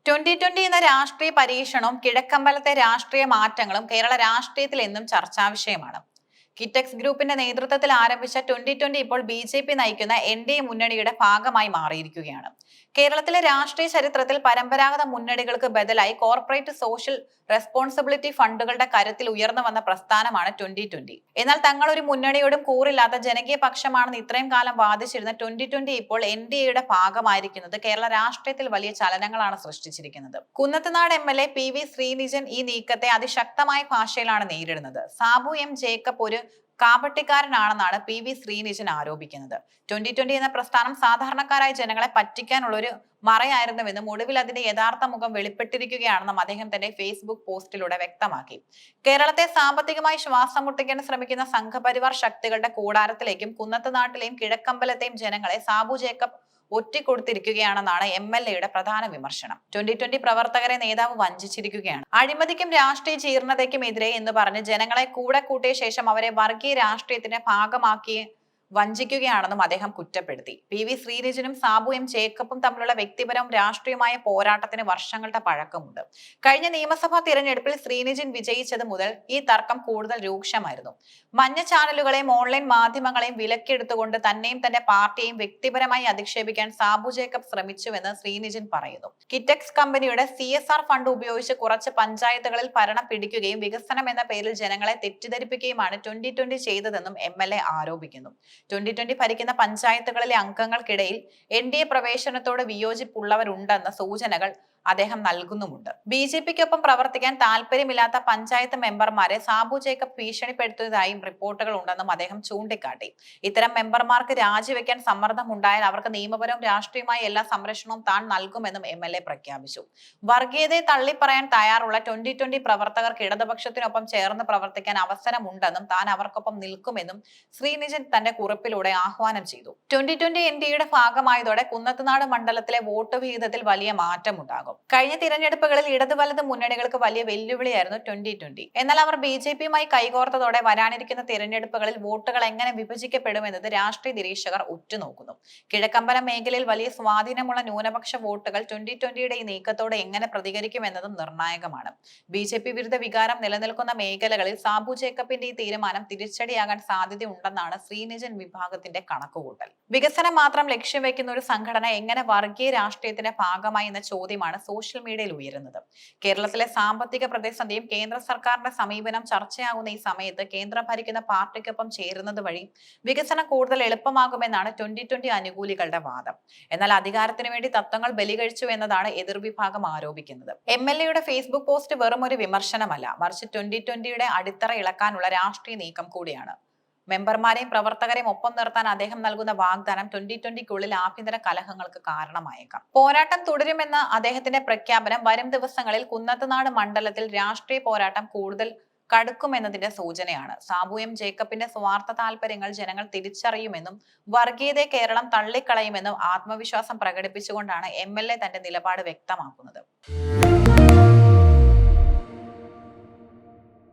2020 എന്ന രാഷ്ട്രീയ പരീക്ഷണവും കിഴക്കമ്പലത്തെ രാഷ്ട്രീയ മാറ്റങ്ങളും കേരള രാഷ്ട്രീയത്തിൽ എന്നും ചർച്ചാ വിഷയമാണ്. കിറ്റെക്സ് ഗ്രൂപ്പിന്റെ നേതൃത്വത്തിൽ ആരംഭിച്ച 2020 ഇപ്പോൾ BJP നയിക്കുന്ന NDA മുന്നണിയുടെ ഭാഗമായി മാറിയിരിക്കുകയാണ്. കേരളത്തിലെ രാഷ്ട്രീയ ചരിത്രത്തിൽ പരമ്പരാഗത മുന്നണികൾക്ക് ബദലായി കോർപ്പറേറ്റ് സോഷ്യൽ റെസ്പോൺസിബിലിറ്റി ഫണ്ടുകളുടെ കരുത്തിൽ ഉയർന്നു വന്ന പ്രസ്ഥാനമാണ് 2020. എന്നാൽ തങ്ങൾ ഒരു മുന്നണിയോടും കൂറില്ലാത്ത ജനകീയ പക്ഷമാണെന്ന് ഇത്രയും കാലം വാദിച്ചിരുന്ന 2020 ഇപ്പോൾ NDAയുടെ ഭാഗമായിരിക്കുന്നത് കേരള രാഷ്ട്രീയത്തിൽ വലിയ ചലനങ്ങളാണ് സൃഷ്ടിച്ചിരിക്കുന്നത്. കുന്നത്തുനാട് MLA PV ശ്രീനിജൻ ഈ നീക്കത്തെ അതിശക്തമായ ഭാഷയിലാണ് നേരിടുന്നത്. സാബു M ജേക്കബ് ഒരു കാപട്യക്കാരനാണെന്നാണ് PV ശ്രീനിജൻ ആരോപിക്കുന്നത്. 2020 എന്ന പ്രസ്ഥാനം സാധാരണക്കാരായ ജനങ്ങളെ പറ്റിക്കാനുള്ള ഒരു മറയായിരുന്നുവെന്നും ഒടുവിൽ അതിന്റെ യഥാർത്ഥ മുഖം വെളിപ്പെട്ടിരിക്കുകയാണെന്നും അദ്ദേഹം തന്റെ ഫേസ്ബുക്ക് പോസ്റ്റിലൂടെ വ്യക്തമാക്കി. കേരളത്തെ സാമ്പത്തികമായി ശ്വാസം മുട്ടിക്കാൻ ശ്രമിക്കുന്ന സംഘപരിവാർ ശക്തികളുടെ കൂടാരത്തിലേക്കും കുന്നത്തുനാട്ടിലെയും കിഴക്കമ്പലത്തെയും ജനങ്ങളെ സാബു ജേക്കബ് ഒറ്റിക്കൊടുത്തിരിക്കുകയാണെന്നാണ് MLAയുടെ പ്രധാന വിമർശനം. 2020 പ്രവർത്തകരെ നേതാവ് വഞ്ചിച്ചിരിക്കുകയാണ്. അഴിമതിക്കും രാഷ്ട്രീയ ജീർണതയ്ക്കും എതിരെ എന്ന് പറഞ്ഞ് ജനങ്ങളെ കൂടെ കൂട്ടിയ ശേഷം അവരെ വർഗീയ രാഷ്ട്രീയത്തിന്റെ ഭാഗമാക്കി വഞ്ചിക്കുകയാണെന്നും അദ്ദേഹം കുറ്റപ്പെടുത്തി. PV ശ്രീനിജനും സാബു M ജേക്കബും തമ്മിലുള്ള വ്യക്തിപരവും രാഷ്ട്രീയമായ പോരാട്ടത്തിന് വർഷങ്ങളുടെ പഴക്കമുണ്ട്. കഴിഞ്ഞ നിയമസഭാ തിരഞ്ഞെടുപ്പിൽ ശ്രീനിജൻ വിജയിച്ചത് മുതൽ ഈ തർക്കം കൂടുതൽ രൂക്ഷമായിരുന്നു. മഞ്ഞ ചാനലുകളെയും ഓൺലൈൻ മാധ്യമങ്ങളെയും വിലക്കെടുത്തുകൊണ്ട് തന്നെയും തന്റെ പാർട്ടിയെയും വ്യക്തിപരമായി അധിക്ഷേപിക്കാൻ സാബു ജേക്കബ് ശ്രമിച്ചുവെന്ന് ശ്രീനിജൻ പറയുന്നു. കിറ്റെക്സ് കമ്പനിയുടെ CSR ഫണ്ട് ഉപയോഗിച്ച് കുറച്ച് പഞ്ചായത്തുകളിൽ ഭരണം പിടിക്കുകയും വികസനം എന്ന പേരിൽ ജനങ്ങളെ തെറ്റിദ്ധരിപ്പിക്കുകയുമാണ് 2020 ചെയ്തതെന്നും MLA ആരോപിക്കുന്നു. 2020 ഭരിക്കുന്ന പഞ്ചായത്തുകളിലെ അംഗങ്ങൾക്കിടയിൽ NDA പ്രവേശനത്തോട് വിയോജിപ്പുള്ളവരുണ്ടെന്ന സൂചനകൾ അദ്ദേഹം നൽകുന്നുമുണ്ട്. BJPക്കൊപ്പം പ്രവർത്തിക്കാൻ താല്പര്യമില്ലാത്ത പഞ്ചായത്ത് മെമ്പർമാരെ സാബു ജേക്കബ് ഭീഷണിപ്പെടുത്തിയതായും റിപ്പോർട്ടുകൾ ഉണ്ടെന്നും അദ്ദേഹം ചൂണ്ടിക്കാട്ടി. ഇത്തരം മെമ്പർമാർക്ക് രാജിവെക്കാൻ സമ്മർദ്ദമുണ്ടായാൽ അവർക്ക് നിയമപരവും രാഷ്ട്രീയമായ എല്ലാ സംരക്ഷണവും താൻ നൽകുമെന്നും MLA പ്രഖ്യാപിച്ചു. വർഗീയതയെ തള്ളിപ്പറയാൻ തയ്യാറുള്ള 2020 പ്രവർത്തകർക്ക് ഇടതുപക്ഷത്തിനൊപ്പം ചേർന്ന് പ്രവർത്തിക്കാൻ അവസരമുണ്ടെന്നും താൻ അവർക്കൊപ്പം നിൽക്കുമെന്നും ശ്രീനിജൻ തന്റെ കുറിപ്പിലൂടെ ആഹ്വാനം ചെയ്തു. 2020 NDAയുടെ ഭാഗമായതോടെ കുന്നത്തുനാട് മണ്ഡലത്തിലെ വോട്ട് വിഹിതത്തിൽ വലിയ മാറ്റമുണ്ടാകും. കഴിഞ്ഞ തിരഞ്ഞെടുപ്പുകളിൽ ഇടതു വലത് മുന്നണികൾക്ക് വലിയ വെല്ലുവിളിയായിരുന്നു 2020. എന്നാൽ അവർ BJPയുമായി കൈകോർത്തതോടെ വരാനിരിക്കുന്ന തിരഞ്ഞെടുപ്പുകളിൽ വോട്ടുകൾ എങ്ങനെ വിഭജിക്കപ്പെടുമെന്നത് രാഷ്ട്രീയ നിരീക്ഷകർ ഉറ്റുനോക്കുന്നു. കിഴക്കമ്പലം മേഖലയിൽ വലിയ സ്വാധീനമുള്ള ന്യൂനപക്ഷ വോട്ടുകൾ 2020യുടെ ഈ നീക്കത്തോടെ എങ്ങനെ പ്രതികരിക്കുമെന്നതും നിർണായകമാണ്. BJP വിരുദ്ധ വികാരം നിലനിൽക്കുന്ന മേഖലകളിൽ സാബു ജേക്കബിന്റെ ഈ തീരുമാനം തിരിച്ചടിയാകാൻ സാധ്യതയുണ്ടെന്നാണ് ശ്രീനിജൻ വിഭാഗത്തിന്റെ കണക്കുകൂട്ടൽ. വികസനം മാത്രം ലക്ഷ്യം വെക്കുന്ന ഒരു സംഘടന എങ്ങനെ വർഗീയ രാഷ്ട്രീയത്തിന്റെ ഭാഗമായി എന്ന ചോദ്യമാണ് സോഷ്യൽ മീഡിയയിൽ ഉയരുന്നത്. കേരളത്തിലെ സാമ്പത്തിക പ്രതിസന്ധിയും കേന്ദ്ര സർക്കാരിന്റെ സമീപനം ചർച്ചയാകുന്ന ഈ സമയത്ത് കേന്ദ്രം ഭരിക്കുന്ന പാർട്ടിക്കൊപ്പം ചേരുന്നത് വഴി വികസനം കൂടുതൽ എളുപ്പമാകുമെന്നാണ് 2020 അനുകൂലികളുടെ വാദം. എന്നാൽ അധികാരത്തിന് വേണ്ടി തത്വങ്ങൾ ബലികഴിച്ചു എന്നതാണ് എതിർവിഭാഗം ആരോപിക്കുന്നത്. MLAയുടെ ഫേസ്ബുക്ക് പോസ്റ്റ് വെറും ഒരു വിമർശനമല്ല, മറിച്ച് 2020യുടെ അടിത്തറ ഇളക്കാനുള്ള രാഷ്ട്രീയ നീക്കം കൂടിയാണ്. മെമ്പർമാരെയും പ്രവർത്തകരെയും ഒപ്പം നിർത്താൻ അദ്ദേഹം നൽകുന്ന വാഗ്ദാനം 2020ക്കുള്ളിൽ ആഭ്യന്തര കലഹങ്ങൾക്ക് കാരണമായേക്കാം. പോരാട്ടം തുടരുമെന്ന അദ്ദേഹത്തിന്റെ പ്രഖ്യാപനം വരും ദിവസങ്ങളിൽ കുന്നത്തുനാട് മണ്ഡലത്തിൽ രാഷ്ട്രീയ പോരാട്ടം കൂടുതൽ കടുക്കുമെന്നതിന്റെ സൂചനയാണ്. സാബു M ജേക്കബിന്റെ സ്വാർത്ഥ താല്പര്യങ്ങൾ ജനങ്ങൾ തിരിച്ചറിയുമെന്നും വർഗീയതയെ കേരളം തള്ളിക്കളയുമെന്നും ആത്മവിശ്വാസം പ്രകടിപ്പിച്ചുകൊണ്ടാണ് MLA തന്റെ നിലപാട് വ്യക്തമാക്കുന്നത്.